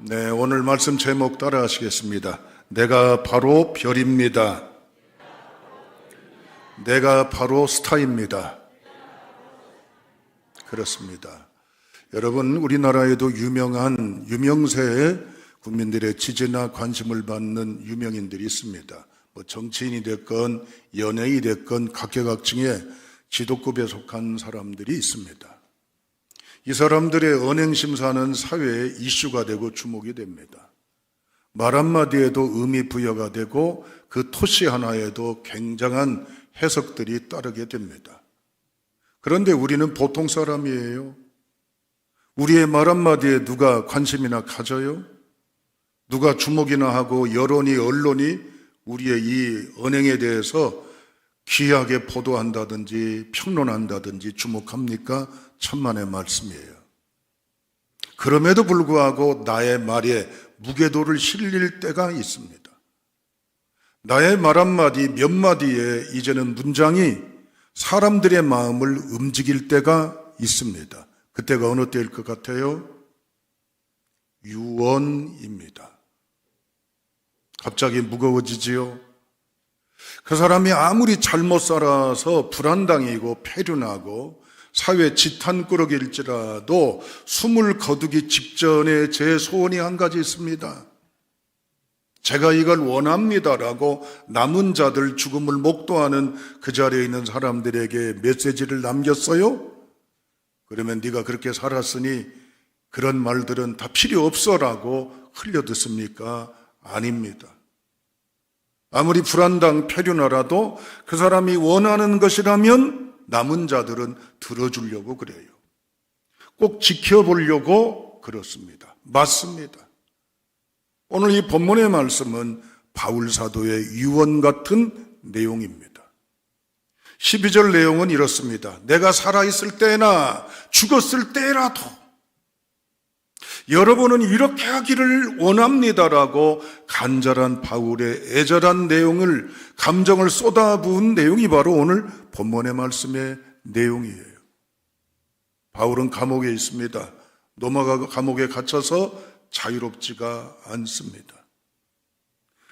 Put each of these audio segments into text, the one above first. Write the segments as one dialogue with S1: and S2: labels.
S1: 네, 오늘 말씀 제목 따라 하시겠습니다. 내가 바로 별입니다. 내가 바로 스타입니다. 그렇습니다. 여러분, 우리나라에도 유명한 유명세의 국민들의 지지나 관심을 받는 유명인들이 있습니다. 정치인이 됐건 연예인이 됐건 각계각층의 지도급에 속한 사람들이 있습니다. 이 사람들의 언행심사는 사회의 이슈가 되고 주목이 됩니다. 말 한마디에도 의미 부여가 되고 그 토시 하나에도 굉장한 해석들이 따르게 됩니다. 그런데 우리는 보통 사람이에요. 우리의 말 한마디에 누가 관심이나 가져요? 누가 주목이나 하고 여론이, 언론이 우리의 이 언행에 대해서 귀하게 보도한다든지 평론한다든지 주목합니까? 천만의 말씀이에요. 그럼에도 불구하고 나의 말에 무게도를 실릴 때가 있습니다. 나의 말 한마디 몇 마디에 이제는 문장이 사람들의 마음을 움직일 때가 있습니다. 그때가 어느 때일 것 같아요? 유언입니다. 갑자기 무거워지지요? 그 사람이 아무리 잘못 살아서 불안당이고 폐륜하고 사회 지탄꾸러기일지라도 숨을 거두기 직전에 제 소원이 한 가지 있습니다. 제가 이걸 원합니다라고 남은 자들 죽음을 목도하는 그 자리에 있는 사람들에게 메시지를 남겼어요? 그러면 네가 그렇게 살았으니 그런 말들은 다 필요 없어라고 흘려듣습니까? 아닙니다. 아무리 불안당 폐륜하라도 그 사람이 원하는 것이라면 남은 자들은 들어주려고 그래요. 꼭 지켜보려고 그렇습니다. 맞습니다. 오늘 이 본문의 말씀은 바울 사도의 유언 같은 내용입니다. 12절 내용은 이렇습니다. 내가 살아있을 때나 죽었을 때라도 여러분은 이렇게 하기를 원합니다라고 간절한 바울의 애절한 내용을, 감정을 쏟아부은 내용이 바로 오늘 본문의 말씀의 내용이에요. 바울은 감옥에 있습니다. 로마 감옥에 갇혀서 자유롭지가 않습니다.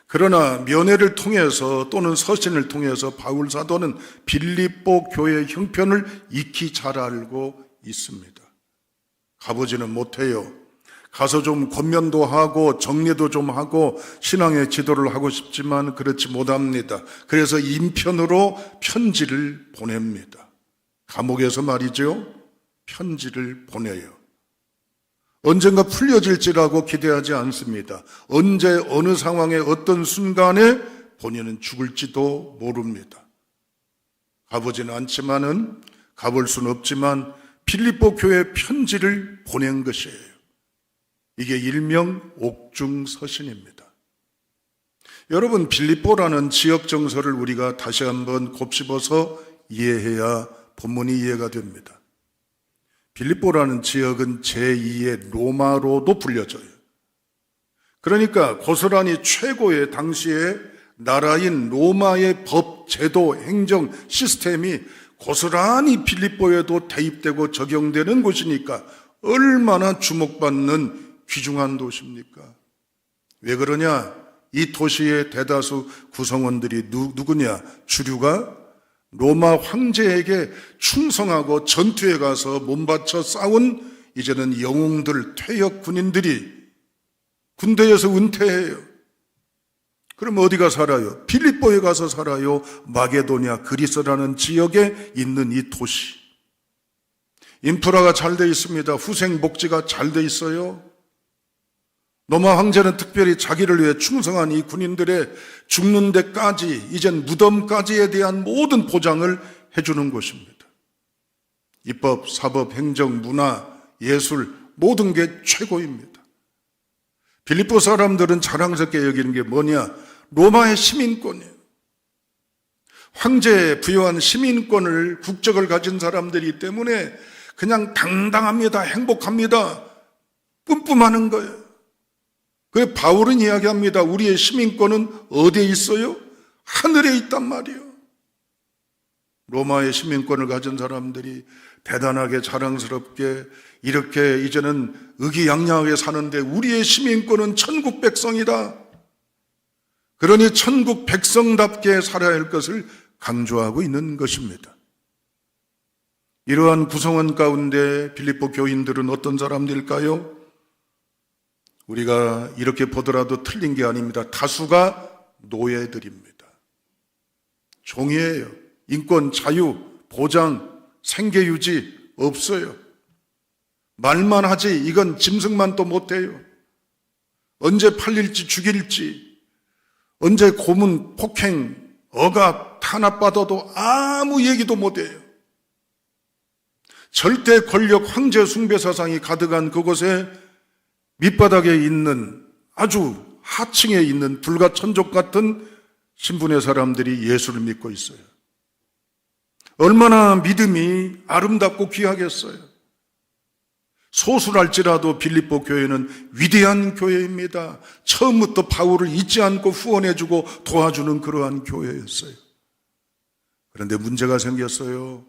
S1: 그러나 면회를 통해서 또는 서신을 통해서 바울 사도는 빌립보 교회 형편을 익히 잘 알고 있습니다. 가보지는 못해요. 가서 좀 권면도 하고 정리도 좀 하고 신앙의 지도를 하고 싶지만 그렇지 못합니다. 그래서 인편으로 편지를 보냅니다. 감옥에서 말이죠. 편지를 보내요. 언젠가 풀려질지라고 기대하지 않습니다. 언제 어느 상황에 어떤 순간에 본인은 죽을지도 모릅니다. 가보지는 않지만은 가볼 수는 없지만 빌립보 교회 편지를 보낸 것이에요. 이게 일명 옥중서신입니다. 여러분, 빌립보라는 지역 정서를 우리가 다시 한번 곱씹어서 이해해야 본문이 이해가 됩니다. 빌립보라는 지역은 제2의 로마로도 불려져요. 그러니까 고스란히 최고의 당시의 나라인 로마의 법, 제도, 행정 시스템이 고스란히 빌립보에도 대입되고 적용되는 곳이니까 얼마나 주목받는 귀중한 도시입니까? 왜 그러냐? 이 도시의 대다수 구성원들이 누구냐? 주류가 로마 황제에게 충성하고 전투에 가서 몸바쳐 싸운 이제는 영웅들, 퇴역 군인들이 군대에서 은퇴해요. 그럼 어디가 살아요? 빌립보에 가서 살아요. 마게도냐, 그리스라는 지역에 있는 이 도시. 인프라가 잘 돼 있습니다. 후생 복지가 잘 돼 있어요. 로마 황제는 특별히 자기를 위해 충성한 이 군인들의 죽는 데까지, 이젠 무덤까지에 대한 모든 보장을 해주는 곳입니다. 입법, 사법, 행정, 문화, 예술 모든 게 최고입니다. 빌립보 사람들은 자랑스럽게 여기는 게 뭐냐? 로마의 시민권이에요. 황제에 부여한 시민권을, 국적을 가진 사람들이기 때문에 그냥 당당합니다. 행복합니다. 뿜뿜하는 거예요. 그 바울은 이야기합니다. 우리의 시민권은 어디에 있어요? 하늘에 있단 말이에요. 로마의 시민권을 가진 사람들이 대단하게 자랑스럽게 이렇게 이제는 의기양양하게 사는데 우리의 시민권은 천국 백성이다. 그러니 천국 백성답게 살아야 할 것을 강조하고 있는 것입니다. 이러한 구성원 가운데 빌립보 교인들은 어떤 사람들일까요? 우리가 이렇게 보더라도 틀린 게 아닙니다. 다수가 노예들입니다. 종이에요. 인권, 자유, 보장, 생계유지 없어요. 말만 하지 이건 짐승만 또 못해요. 언제 팔릴지 죽일지, 언제 고문, 폭행, 억압, 탄압받아도 아무 얘기도 못해요. 절대 권력 황제 숭배 사상이 가득한 그곳에 밑바닥에 있는 아주 하층에 있는 불가천족 같은 신분의 사람들이 예수를 믿고 있어요. 얼마나 믿음이 아름답고 귀하겠어요. 소수랄지라도 빌립보 교회는 위대한 교회입니다. 처음부터 바울을 잊지 않고 후원해주고 도와주는 그러한 교회였어요. 그런데 문제가 생겼어요.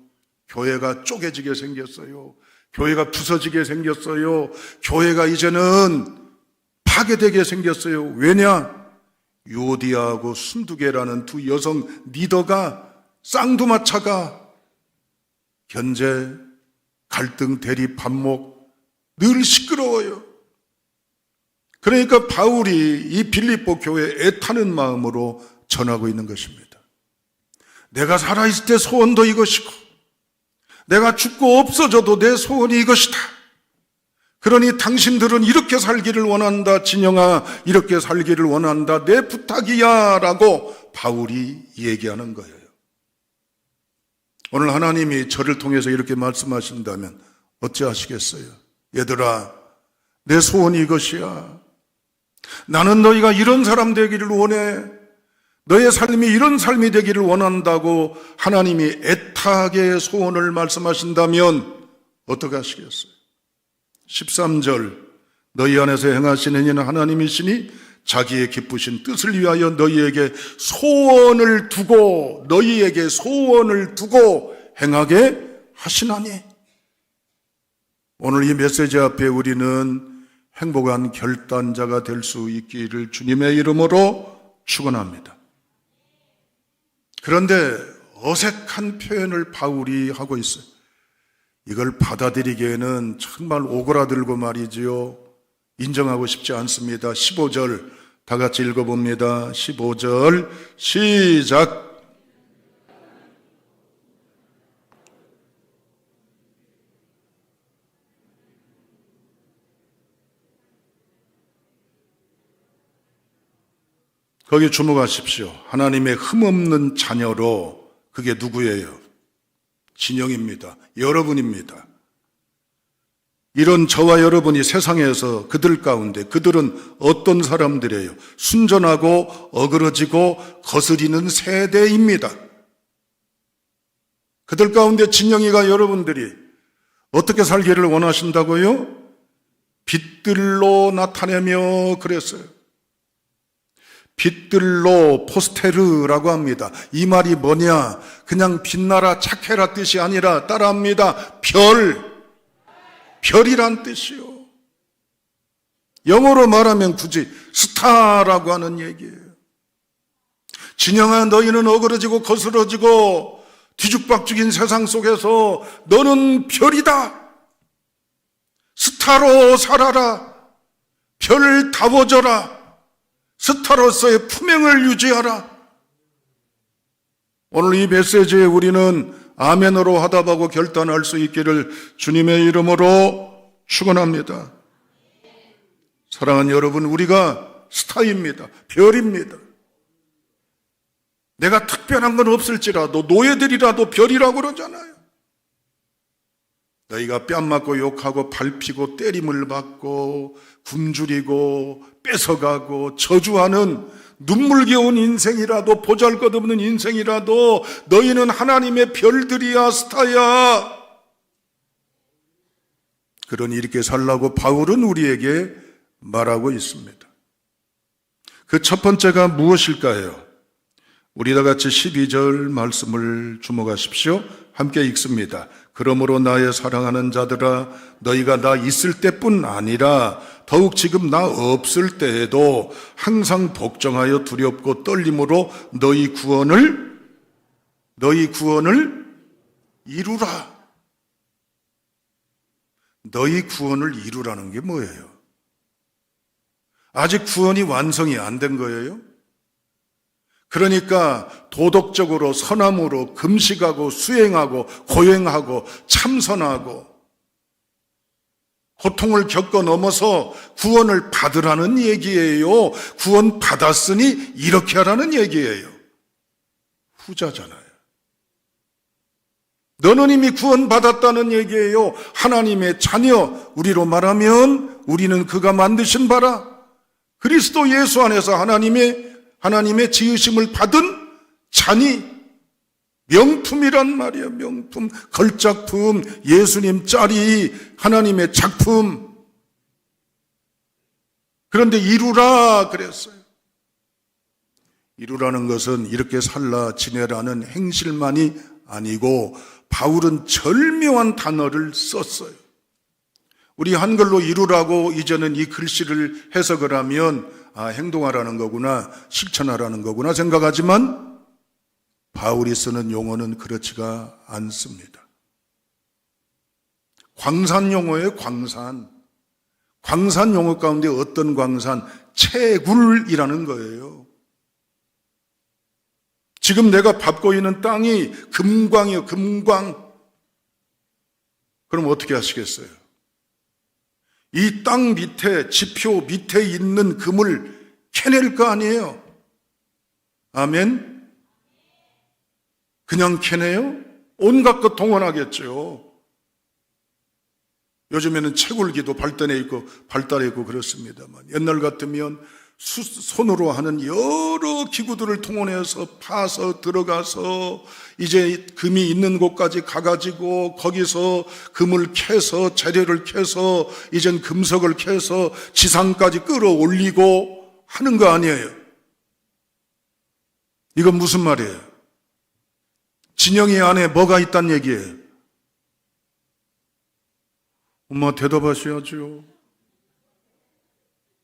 S1: 교회가 쪼개지게 생겼어요. 교회가 부서지게 생겼어요. 교회가 이제는 파괴되게 생겼어요. 왜냐? 유오디아하고 순두계라는 두 여성 리더가 쌍두마차가 견제, 갈등, 대립, 반목 늘 시끄러워요. 그러니까 바울이 이 빌립보 교회에 애타는 마음으로 전하고 있는 것입니다. 내가 살아있을 때 소원도 이것이고 내가 죽고 없어져도 내 소원이 이것이다. 그러니 당신들은 이렇게 살기를 원한다. 진영아, 이렇게 살기를 원한다. 내 부탁이야 라고 바울이 얘기하는 거예요. 오늘 하나님이 저를 통해서 이렇게 말씀하신다면 어찌하시겠어요? 얘들아, 내 소원이 이것이야. 나는 너희가 이런 사람 되기를 원해. 너의 삶이 이런 삶이 되기를 원한다고 하나님이 애타게 소원을 말씀하신다면 어떻게 하시겠어요? 13절, 너희 안에서 행하시는 이는 하나님이시니 자기의 기쁘신 뜻을 위하여 너희에게 소원을 두고 행하게 하시나니. 오늘 이 메시지 앞에 우리는 행복한 결단자가 될 수 있기를 주님의 이름으로 축원합니다. 그런데 어색한 표현을 바울이 하고 있어요. 이걸 받아들이기에는 정말 오그라들고 말이지요. 인정하고 싶지 않습니다. 15절 다 같이 읽어봅니다. 15절 시작. 거기 주목하십시오. 하나님의 흠없는 자녀로, 그게 누구예요? 진영입니다. 여러분입니다. 이런 저와 여러분이 세상에서 그들 가운데, 그들은 어떤 사람들이에요? 순전하고 어그러지고 거스리는 세대입니다. 그들 가운데 진영이가 여러분들이 어떻게 살기를 원하신다고요? 빛들로 나타내며 그랬어요. 빛들로 포스테르라고 합니다. 이 말이 뭐냐? 그냥 빛나라 착해라 뜻이 아니라 따라합니다. 별이란 뜻이요. 영어로 말하면 굳이 스타라고 하는 얘기예요. 진영아, 너희는 어그러지고 거스러지고 뒤죽박죽인 세상 속에서 너는 별이다. 스타로 살아라. 별다워져라. 스타로서의 품행을 유지하라. 오늘 이 메시지에 우리는 아멘으로 화답하고 결단할 수 있기를 주님의 이름으로 축원합니다. 사랑하는 여러분, 우리가 스타입니다. 별입니다. 내가 특별한 건 없을지라도 노예들이라도 별이라고 그러잖아요. 너희가 뺨 맞고 욕하고 밟히고 때림을 받고 굶주리고 뺏어가고 저주하는 눈물겨운 인생이라도 보잘것없는 인생이라도 너희는 하나님의 별들이야, 스타야. 그러니 이렇게 살라고 바울은 우리에게 말하고 있습니다. 그 첫 번째가 무엇일까요? 우리 다 같이 12절 말씀을 주목하십시오. 함께 읽습니다. 그러므로 나의 사랑하는 자들아, 너희가 나 있을 때뿐 아니라 더욱 지금 나 없을 때에도 항상 복종하여 두렵고 떨림으로 너희 구원을 이루라. 너희 구원을 이루라는 게 뭐예요? 아직 구원이 완성이 안 된 거예요? 그러니까 도덕적으로 선함으로 금식하고 수행하고 고행하고 참선하고 고통을 겪어 넘어서 구원을 받으라는 얘기예요. 구원 받았으니 이렇게 하라는 얘기예요. 후자잖아요. 너는 이미 구원 받았다는 얘기예요. 하나님의 자녀, 우리로 말하면 우리는 그가 만드신 바라 그리스도 예수 안에서 하나님의 지으심을 받은 자니, 명품이란 말이야. 명품, 걸작품, 예수님 짤이 하나님의 작품. 그런데 이루라 그랬어요. 이루라는 것은 이렇게 살라 지내라는 행실만이 아니고 바울은 절묘한 단어를 썼어요. 우리 한글로 이루라고 이제는 이 글씨를 해석을 하면 행동하라는 거구나, 실천하라는 거구나 생각하지만 바울이 쓰는 용어는 그렇지가 않습니다. 광산 용어예요. 광산 용어 가운데 어떤 광산? 채굴이라는 거예요. 지금 내가 밟고 있는 땅이 금광이에요. 금광. 그럼 어떻게 하시겠어요? 이 땅 밑에, 지표 밑에 있는 금을 캐낼 거 아니에요? 아멘? 그냥 캐내요? 온갖 것 동원하겠죠. 요즘에는 채굴기도 발달해 있고 그렇습니다만 옛날 같으면 손으로 하는 여러 기구들을 통원해서 파서 들어가서 이제 금이 있는 곳까지 가가지고 거기서 금을 캐서 재료를 캐서 이젠 금속을 캐서 지상까지 끌어올리고 하는 거 아니에요. 이건 무슨 말이에요? 진영이 안에 뭐가 있단 얘기예요? 엄마 대답하셔야죠.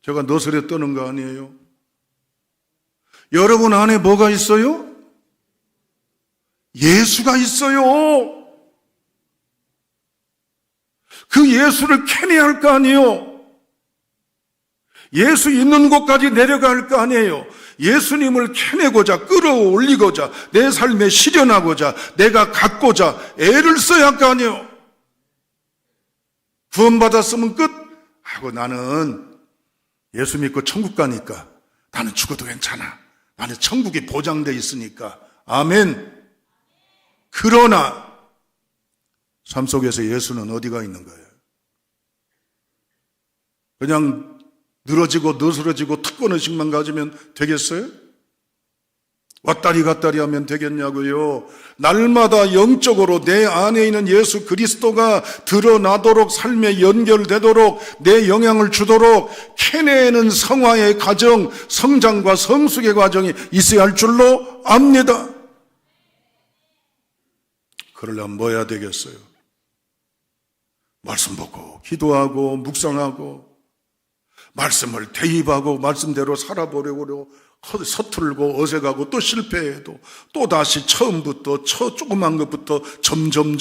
S1: 제가 너스레 떠는 거 아니에요? 여러분 안에 뭐가 있어요? 예수가 있어요. 그 예수를 캐내야 할 거 아니에요? 예수 있는 곳까지 내려가 할 거 아니에요? 예수님을 캐내고자 끌어올리고자 내 삶에 실현하고자 내가 갖고자 애를 써야 할 거 아니에요? 구원받았으면 끝 하고 나는 예수 믿고 천국 가니까 나는 죽어도 괜찮아. 나는 천국이 보장돼 있으니까. 아멘. 그러나 삶 속에서 예수는 어디가 있는 거예요? 그냥 늘어지고 느스러지고 특권의식만 가지면 되겠어요? 왔다리 갔다리 하면 되겠냐고요. 날마다 영적으로 내 안에 있는 예수 그리스도가 드러나도록 삶에 연결되도록 내 영향을 주도록 캐내는 성화의 과정, 성장과 성숙의 과정이 있어야 할 줄로 압니다. 그러려면 뭐 해야 되겠어요? 말씀 보고 기도하고 묵상하고 말씀을 대입하고 말씀대로 살아보려고 서툴고 어색하고 또 실패해도 또 다시 처음부터 조그만 것부터 점점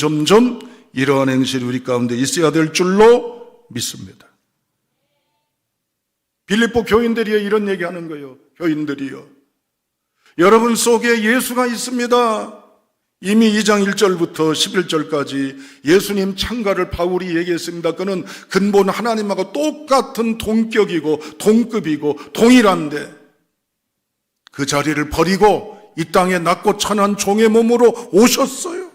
S1: 이러한 행실이 우리 가운데 있어야 될 줄로 믿습니다. 빌립보 교인들이 이런 얘기하는 거예요. 교인들이요. 여러분 속에 예수가 있습니다. 이미 2장 1절부터 11절까지 예수님 창가를 바울이 얘기했습니다. 그는 근본 하나님하고 똑같은 동격이고 동급이고 동일한데 그 자리를 버리고 이 땅에 낮고 천한 종의 몸으로 오셨어요.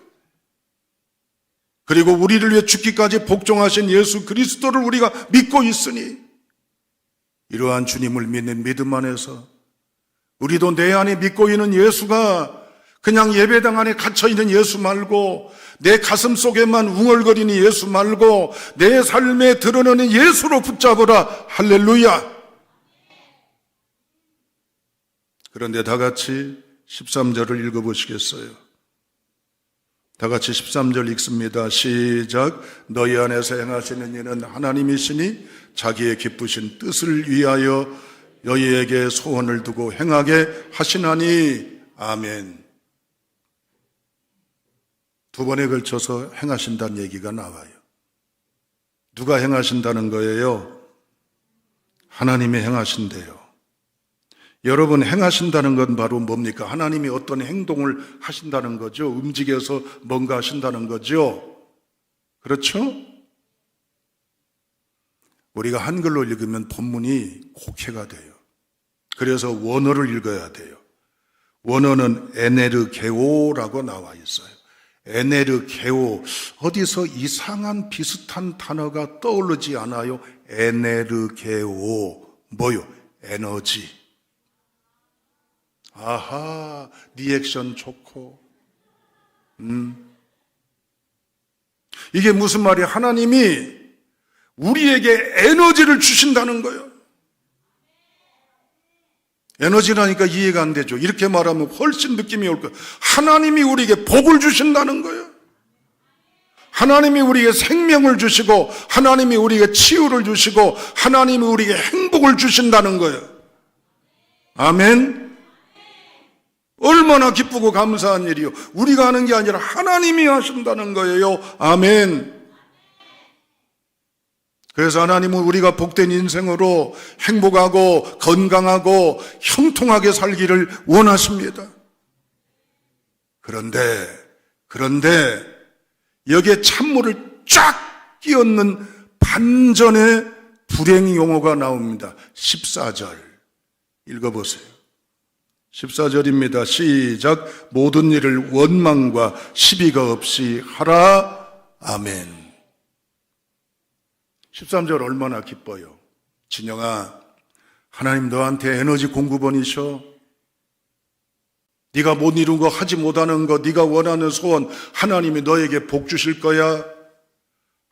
S1: 그리고 우리를 위해 죽기까지 복종하신 예수 그리스도를 우리가 믿고 있으니 이러한 주님을 믿는 믿음 안에서 우리도 내 안에 믿고 있는 예수가 그냥 예배당 안에 갇혀있는 예수 말고 내 가슴 속에만 웅얼거리는 예수 말고 내 삶에 드러나는 예수로 붙잡으라. 할렐루야. 그런데 다 같이 13절을 읽어보시겠어요? 다 같이 13절 읽습니다. 시작. 너희 안에서 행하시는 이는 하나님이시니 자기의 기쁘신 뜻을 위하여 너희에게 소원을 두고 행하게 하시나니. 아멘. 두 번에 걸쳐서 행하신다는 얘기가 나와요. 누가 행하신다는 거예요? 하나님이 행하신대요. 여러분, 행하신다는 건 바로 뭡니까? 하나님이 어떤 행동을 하신다는 거죠. 움직여서 뭔가 하신다는 거죠. 그렇죠? 우리가 한글로 읽으면 본문이 곡해가 돼요. 그래서 원어를 읽어야 돼요. 원어는 에네르게오라고 나와 있어요. 에네르게오. 어디서 이상한 비슷한 단어가 떠오르지 않아요? 에네르게오. 뭐요? 에너지. 아하, 리액션 좋고. 이게 무슨 말이야? 하나님이 우리에게 에너지를 주신다는 거예요. 에너지라니까 이해가 안 되죠. 이렇게 말하면 훨씬 느낌이 올 거예요. 하나님이 우리에게 복을 주신다는 거예요. 하나님이 우리에게 생명을 주시고, 하나님이 우리에게 치유를 주시고, 하나님이 우리에게 행복을 주신다는 거예요. 아멘. 얼마나 기쁘고 감사한 일이요. 우리가 하는 게 아니라 하나님이 하신다는 거예요. 아멘. 그래서 하나님은 우리가 복된 인생으로 행복하고 건강하고 형통하게 살기를 원하십니다. 그런데 여기에 찬물을 쫙 끼얹는 반전의 불행 용어가 나옵니다. 14절 읽어보세요. 14절입니다. 시작. 모든 일을 원망과 시비가 없이 하라. 아멘. 13절 얼마나 기뻐요. 진영아, 하나님 너한테 에너지 공급원이셔. 네가 못 이룬 거, 하지 못하는 거, 네가 원하는 소원 하나님이 너에게 복 주실 거야.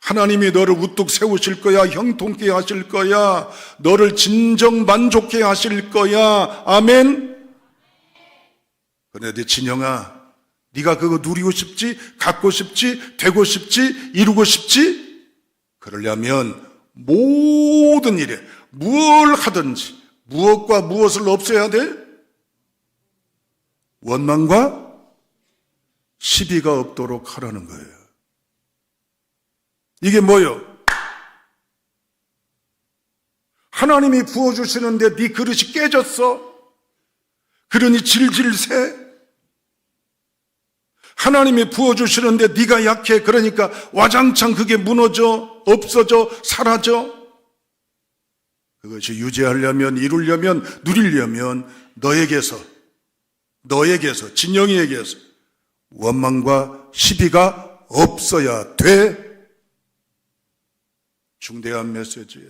S1: 하나님이 너를 우뚝 세우실 거야. 형통케 하실 거야. 너를 진정 만족케 하실 거야. 아멘. 그런데 진영아, 네가 그거 누리고 싶지? 갖고 싶지? 되고 싶지? 이루고 싶지? 그러려면 모든 일에 뭘 하든지 무엇과 무엇을 없애야 돼? 원망과 시비가 없도록 하라는 거예요. 이게 뭐예요? 하나님이 부어주시는데 네 그릇이 깨졌어. 그러니 질질 새. 하나님이 부어주시는데 네가 약해. 그러니까 와장창 그게 무너져, 없어져, 사라져. 그것이 유지하려면, 이루려면, 누리려면 너에게서, 진영이에게서 원망과 시비가 없어야 돼. 중대한 메시지예요.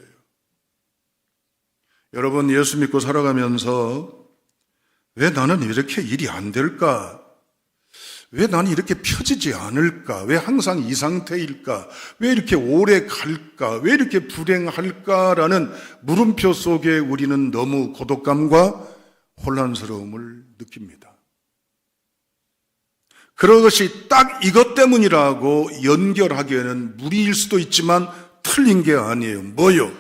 S1: 여러분, 예수 믿고 살아가면서 왜 나는 이렇게 일이 안 될까? 왜 나는 이렇게 펴지지 않을까? 왜 항상 이 상태일까? 왜 이렇게 오래 갈까? 왜 이렇게 불행할까라는 물음표 속에 우리는 너무 고독감과 혼란스러움을 느낍니다. 그것이 딱 이것 때문이라고 연결하기에는 무리일 수도 있지만 틀린 게 아니에요. 뭐요?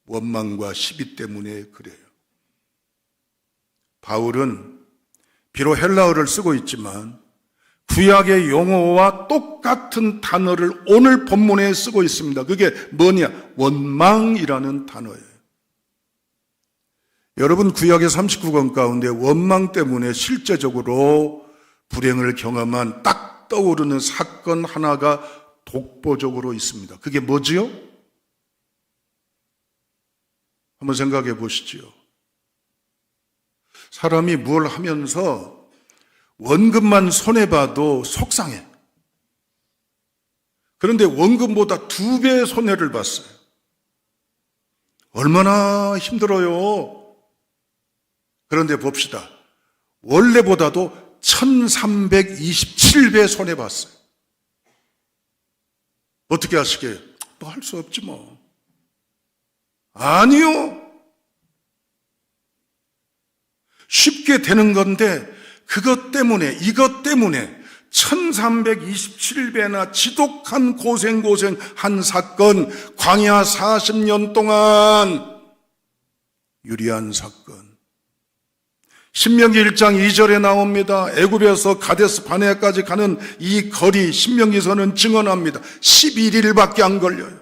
S1: 원망과 시비 때문에 그래요. 바울은 비록 헬라어를 쓰고 있지만 구약의 용어와 똑같은 단어를 오늘 본문에 쓰고 있습니다. 그게 뭐냐? 원망이라는 단어예요. 여러분, 구약의 39권 가운데 원망 때문에 실제적으로 불행을 경험한 딱 떠오르는 사건 하나가 독보적으로 있습니다. 그게 뭐지요? 한번 생각해 보시지요. 사람이 뭘 하면서 원금만 손해봐도 속상해. 그런데 원금보다 2배의 손해를 봤어요. 얼마나 힘들어요. 그런데 봅시다. 원래보다도 1327배 손해봤어요. 어떻게 하시게요? 뭐 할 수 없지 뭐. 아니요. 쉽게 되는 건데 이것 때문에 1327배나 지독한 고생한 사건, 광야 40년 동안 유리한 사건. 신명기 1장 2절에 나옵니다. 애굽에서 가데스 바네아까지 가는 이 거리 신명기서는 증언합니다. 11일밖에 안 걸려요.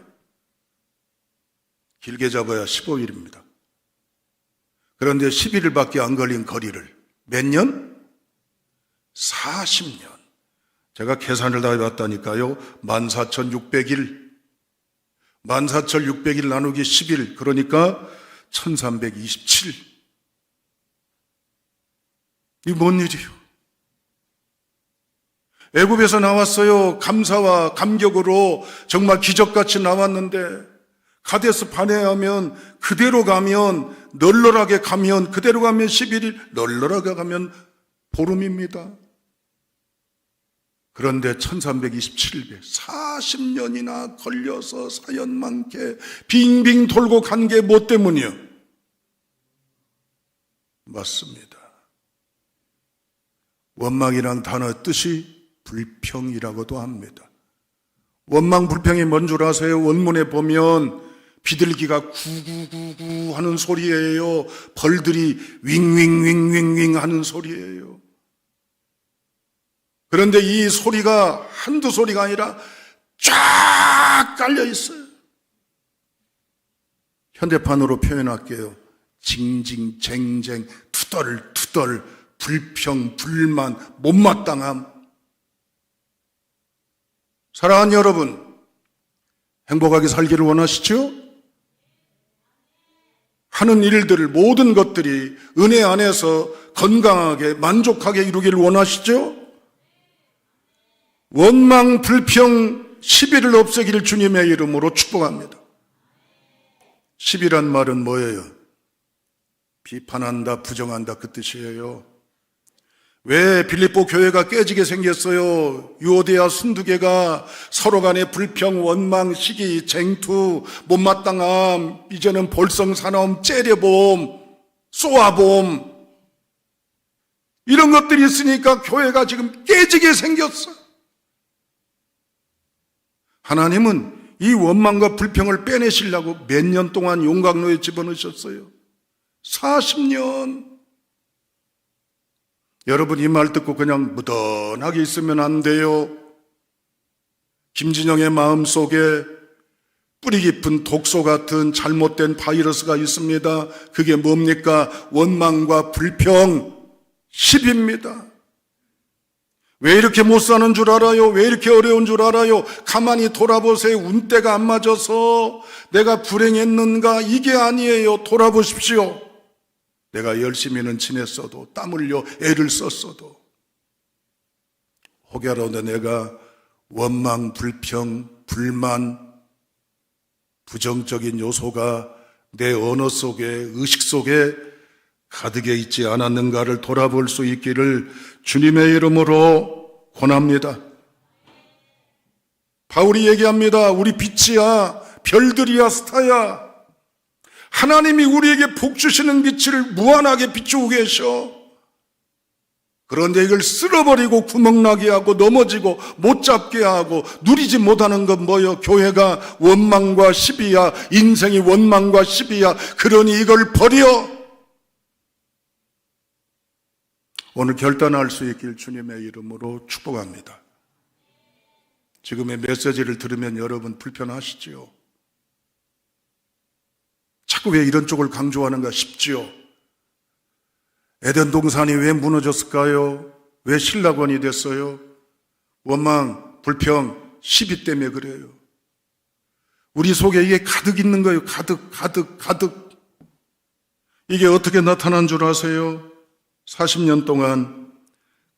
S1: 길게 잡아야 15일입니다. 그런데 11일밖에 안 걸린 거리를 몇 년? 40년. 제가 계산을 다 해봤다니까요. 14,600일. 14,600일 나누기 10일. 그러니까 1327일. 이게 뭔 일이요? 애굽에서 나왔어요. 감사와 감격으로 정말 기적같이 나왔는데 가데스 바네아면 그대로 가면 널널하게 가면 그대로 가면 11일, 널널하게 가면 보름입니다. 그런데 1327배 40년이나 걸려서 사연 많게 빙빙 돌고 간 게 뭐 때문이요? 맞습니다. 원망이란 단어 뜻이 불평이라고도 합니다. 원망 불평이 뭔 줄 아세요? 원문에 보면 비둘기가 구구구구 하는 소리예요. 벌들이 윙윙윙윙윙 하는 소리예요. 그런데 이 소리가 한두 소리가 아니라 쫙 깔려 있어요. 현대판으로 표현할게요. 징징, 쟁쟁, 투덜투덜, 불평, 불만, 못마땅함. 사랑하는 여러분, 행복하게 살기를 원하시죠? 하는 일들, 모든 것들이 은혜 안에서 건강하게, 만족하게 이루기를 원하시죠? 원망, 불평, 시비를 없애기를 주님의 이름으로 축복합니다. 시비란 말은 뭐예요? 비판한다, 부정한다 그 뜻이에요. 왜 빌립보 교회가 깨지게 생겼어요? 유오데아 순두개가 서로 간의 불평, 원망, 시기, 쟁투, 못마땅함, 이제는 볼성사나움, 째려봄, 쏘아봄 이런 것들이 있으니까 교회가 지금 깨지게 생겼어. 하나님은 이 원망과 불평을 빼내시려고 몇 년 동안 용광로에 집어넣으셨어요. 40년. 여러분 이 말 듣고 그냥 무던하게 있으면 안 돼요. 김진영의 마음속에 뿌리 깊은 독소 같은 잘못된 바이러스가 있습니다. 그게 뭡니까? 원망과 불평, 시비입니다. 왜 이렇게 못 사는 줄 알아요? 왜 이렇게 어려운 줄 알아요? 가만히 돌아보세요. 운때가 안 맞아서 내가 불행했는가? 이게 아니에요. 돌아보십시오. 내가 열심히는 지냈어도 땀 흘려 애를 썼어도 혹여라도 내가 원망, 불평, 불만, 부정적인 요소가 내 언어 속에, 의식 속에 가득해 있지 않았는가를 돌아볼 수 있기를 주님의 이름으로 권합니다. 바울이 얘기합니다. 우리 빛이야, 별들이야, 스타야. 하나님이 우리에게 복 주시는 빛을 무한하게 비추고 계셔. 그런데 이걸 쓸어버리고 구멍나게 하고 넘어지고 못 잡게 하고 누리지 못하는 건 뭐요? 교회가 원망과 시비야. 인생이 원망과 시비야. 그러니 이걸 버려. 오늘 결단할 수 있길 주님의 이름으로 축복합니다. 지금의 메시지를 들으면 여러분 불편하시지요? 자꾸 왜 이런 쪽을 강조하는가 싶지요? 에덴 동산이 왜 무너졌을까요? 왜 신락원이 됐어요? 원망, 불평, 시비 때문에 그래요. 우리 속에 이게 가득 있는 거예요. 가득. 이게 어떻게 나타난 줄 아세요? 40년 동안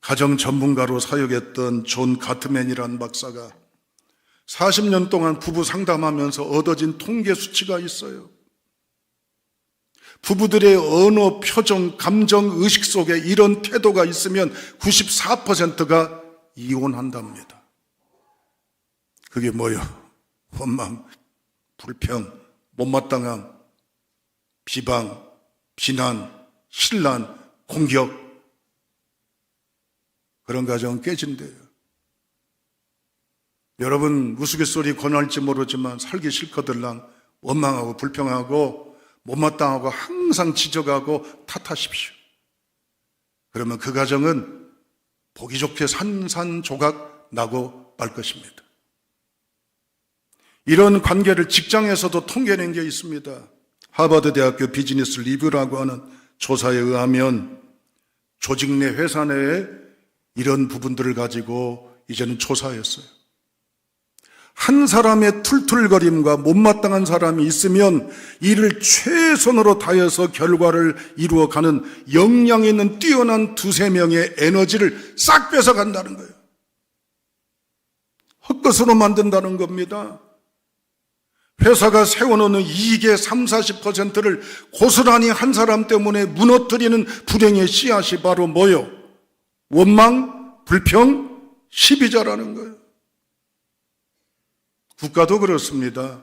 S1: 가정 전문가로 사역했던 존 가트맨이라는 박사가 40년 동안 부부 상담하면서 얻어진 통계 수치가 있어요. 부부들의 언어, 표정, 감정, 의식 속에 이런 태도가 있으면 94%가 이혼한답니다. 그게 뭐예요? 원망, 불평, 못마땅함, 비방, 비난, 신란, 공격. 그런 가정은 깨진대요. 여러분 우스갯소리 권할지 모르지만 살기 싫거들랑 원망하고 불평하고 못마땅하고 항상 지적하고 탓하십시오. 그러면 그 가정은 보기 좋게 산산조각 나고 말 것입니다. 이런 관계를 직장에서도 통계낸 게 있습니다. 하버드 대학교 비즈니스 리뷰라고 하는 조사에 의하면 조직 내 회사 내에 이런 부분들을 가지고 이제는 조사했어요. 한 사람의 툴툴거림과 못마땅한 사람이 있으면 이를 최선으로 다해서 결과를 이루어가는 역량 있는 뛰어난 두세 명의 에너지를 싹 뺏어간다는 거예요. 헛것으로 만든다는 겁니다. 회사가 세워놓는 이익의 30-40%를 고스란히 한 사람 때문에 무너뜨리는 불행의 씨앗이 바로 뭐요? 원망, 불평, 시비자라는 거예요. 국가도 그렇습니다.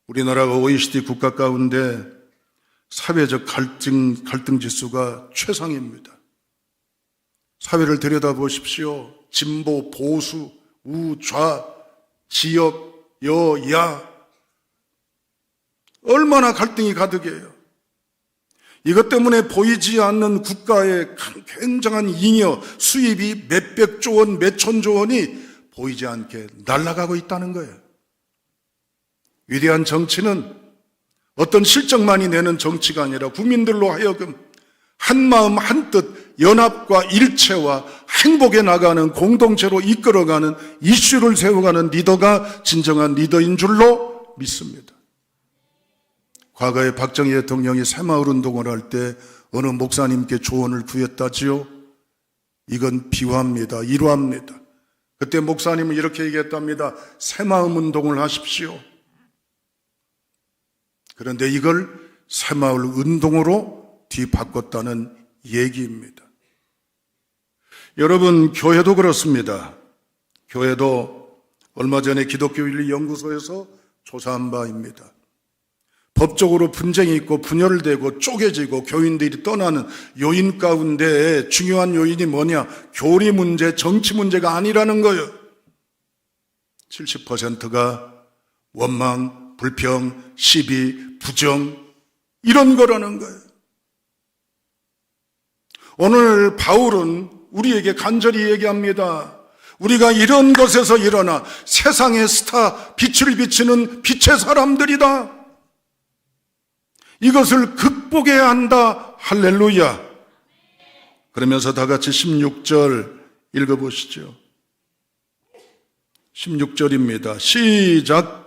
S1: 우리나라가 OECD 국가 가운데 사회적 갈등 지수가 최상입니다. 사회를 들여다보십시오. 진보, 보수, 우, 좌, 지역, 여, 야. 얼마나 갈등이 가득해요. 이것 때문에 보이지 않는 국가의 굉장한 잉여, 수입이 몇백조 원, 몇천조 원이 보이지 않게 날아가고 있다는 거예요. 위대한 정치는 어떤 실적만이 내는 정치가 아니라 국민들로 하여금 한마음 한뜻 연합과 일체와 행복에 나가는 공동체로 이끌어가는 이슈를 세워가는 리더가 진정한 리더인 줄로 믿습니다. 과거에 박정희 대통령이 새마을운동을 할 때 어느 목사님께 조언을 구했다지요. 이건 비화입니다. 일화입니다. 그때 목사님은 이렇게 얘기했답니다. 새마을운동을 하십시오. 그런데 이걸 새마을운동으로 뒤바꿨다는 얘기입니다. 여러분, 교회도 그렇습니다. 교회도 얼마 전에 기독교윤리연구소에서 조사한 바입니다. 법적으로 분쟁이 있고 분열되고 쪼개지고 교인들이 떠나는 요인 가운데 중요한 요인이 뭐냐? 교리 문제, 정치 문제가 아니라는 거예요. 70%가 원망, 불평, 시비, 부정 이런 거라는 거예요. 오늘 바울은 우리에게 간절히 얘기합니다. 우리가 이런 것에서 일어나 세상의 스타, 빛을 비치는 빛의 사람들이다. 이것을 극복해야 한다. 할렐루야. 그러면서 다 같이 16절 읽어보시죠. 16절입니다. 시작.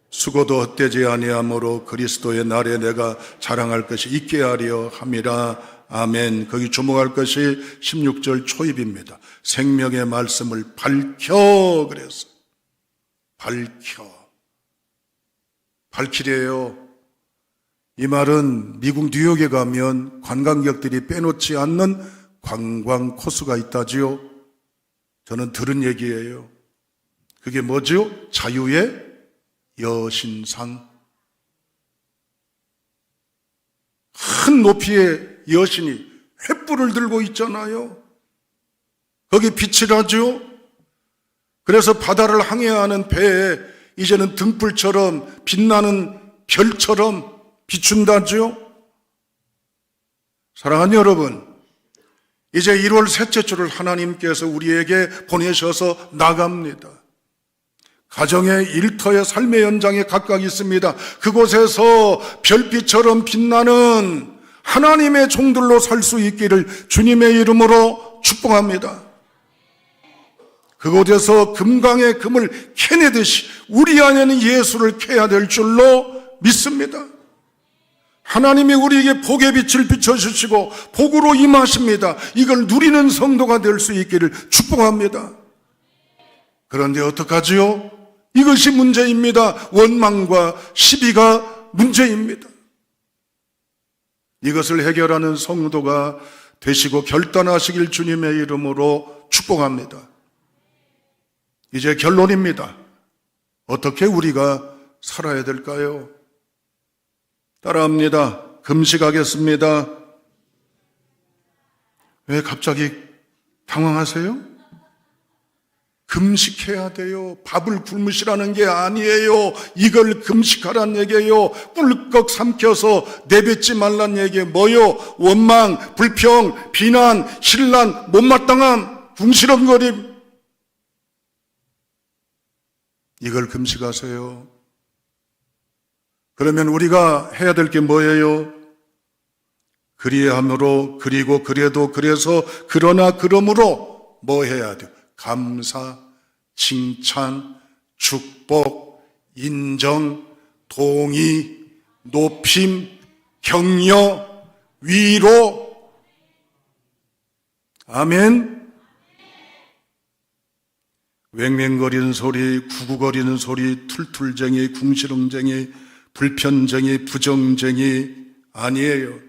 S1: 수고도 헛되지 아니하므로 그리스도의 날에 내가 자랑할 것이 있게 하려 함이라. 아멘. 거기 주목할 것이 16절 초입입니다. 생명의 말씀을 밝혀 그랬어요. 밝히래요. 이 말은 미국 뉴욕에 가면 관광객들이 빼놓지 않는 관광 코스가 있다지요. 저는 들은 얘기예요. 그게 뭐죠? 자유의 여신상. 큰 높이의 여신이 횃불을 들고 있잖아요. 거기 빛이 나죠. 그래서 바다를 항해하는 배에 이제는 등불처럼 빛나는 별처럼 비춘다죠. 사랑하는 여러분, 이제 1월 셋째 주를 하나님께서 우리에게 보내셔서 나갑니다. 가정의 일터의 삶의 연장에 각각 있습니다. 그곳에서 별빛처럼 빛나는 하나님의 종들로 살 수 있기를 주님의 이름으로 축복합니다. 그곳에서 금강의 금을 캐내듯이 우리 안에는 예수를 캐야 될 줄로 믿습니다. 하나님이 우리에게 복의 빛을 비춰주시고 복으로 임하십니다. 이걸 누리는 성도가 될 수 있기를 축복합니다. 그런데 어떡하지요? 이것이 문제입니다. 원망과 시비가 문제입니다. 이것을 해결하는 성도가 되시고 결단하시길 주님의 이름으로 축복합니다. 이제 결론입니다. 어떻게 우리가 살아야 될까요? 따라합니다. 금식하겠습니다. 왜 갑자기 당황하세요? 금식해야 돼요. 밥을 굶으시라는 게 아니에요. 이걸 금식하란 얘기예요. 꿀꺽 삼켜서 내뱉지 말란 얘기예요. 뭐요? 원망, 불평, 비난, 신란, 못마땅함, 궁시렁거림. 이걸 금식하세요. 그러면 우리가 해야 될 게 뭐예요? 그리함으로, 그리고 그래도 그래서 그러나 그러므로 뭐 해야 돼요? 감사, 칭찬, 축복, 인정, 동의, 높임, 격려, 위로. 아멘. 왱왱거리는 소리, 구구거리는 소리, 툴툴쟁이, 궁시렁쟁이, 불편쟁이, 부정쟁이 아니에요.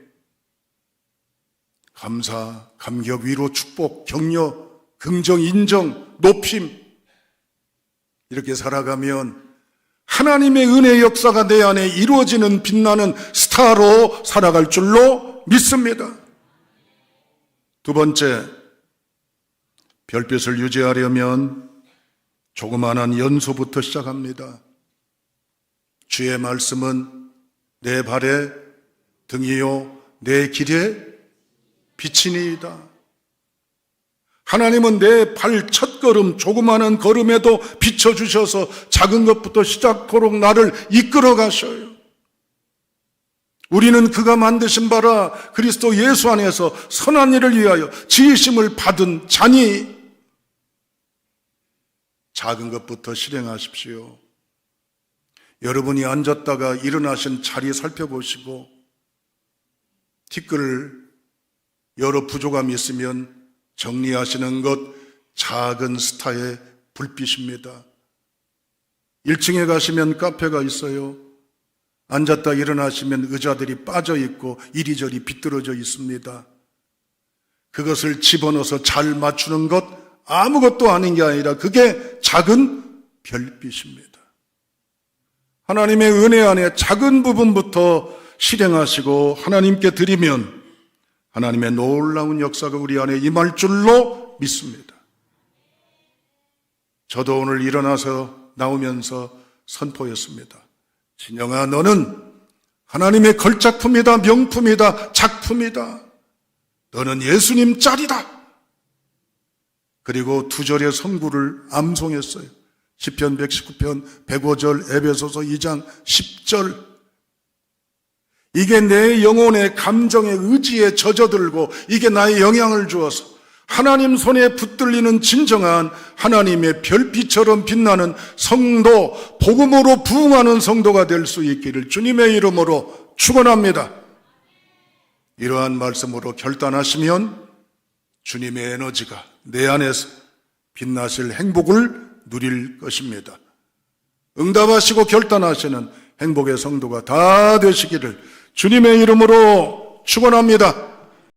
S1: 감사, 감격, 위로, 축복, 격려, 긍정, 인정, 높임. 이렇게 살아가면 하나님의 은혜의 역사가 내 안에 이루어지는 빛나는 스타로 살아갈 줄로 믿습니다. 두 번째, 별빛을 유지하려면 조그마한 연소부터 시작합니다. 주의 말씀은 내 발의 등이요 내 길의 빛이니이다. 하나님은 내 발 첫걸음, 조그마한 걸음에도 비춰주셔서 작은 것부터 시작토록 나를 이끌어 가셔요. 우리는 그가 만드신 바라 그리스도 예수 안에서 선한 일을 위하여 지으심을 받은 자니 작은 것부터 실행하십시오. 여러분이 앉았다가 일어나신 자리 살펴보시고 티끌 여러 부족함이 있으면 정리하시는 것 작은 스타의 불빛입니다. 1층에 가시면 카페가 있어요. 앉았다 일어나시면 의자들이 빠져 있고 이리저리 비뚤어져 있습니다. 그것을 집어넣어서 잘 맞추는 것 아무것도 아닌 게 아니라 그게 작은 별빛입니다. 하나님의 은혜 안에 작은 부분부터 실행하시고 하나님께 드리면 하나님의 놀라운 역사가 우리 안에 임할 줄로 믿습니다. 저도 오늘 일어나서 나오면서 선포했습니다. 진영아, 너는 하나님의 걸작품이다, 명품이다, 작품이다. 너는 예수님 짤이다. 그리고 두 절의 선구를 암송했어요. 시편 119편 105절, 에베소서 2장 10절. 이게 내 영혼의 감정의 의지에 젖어들고 이게 나의 영향을 주어서 하나님 손에 붙들리는 진정한 하나님의 별빛처럼 빛나는 성도, 복음으로 부흥하는 성도가 될 수 있기를 주님의 이름으로 축원합니다. 이러한 말씀으로 결단하시면 주님의 에너지가 내 안에서 빛나실 행복을 누릴 것입니다. 응답하시고 결단하시는 행복의 성도가 다 되시기를 주님의 이름으로 축원합니다.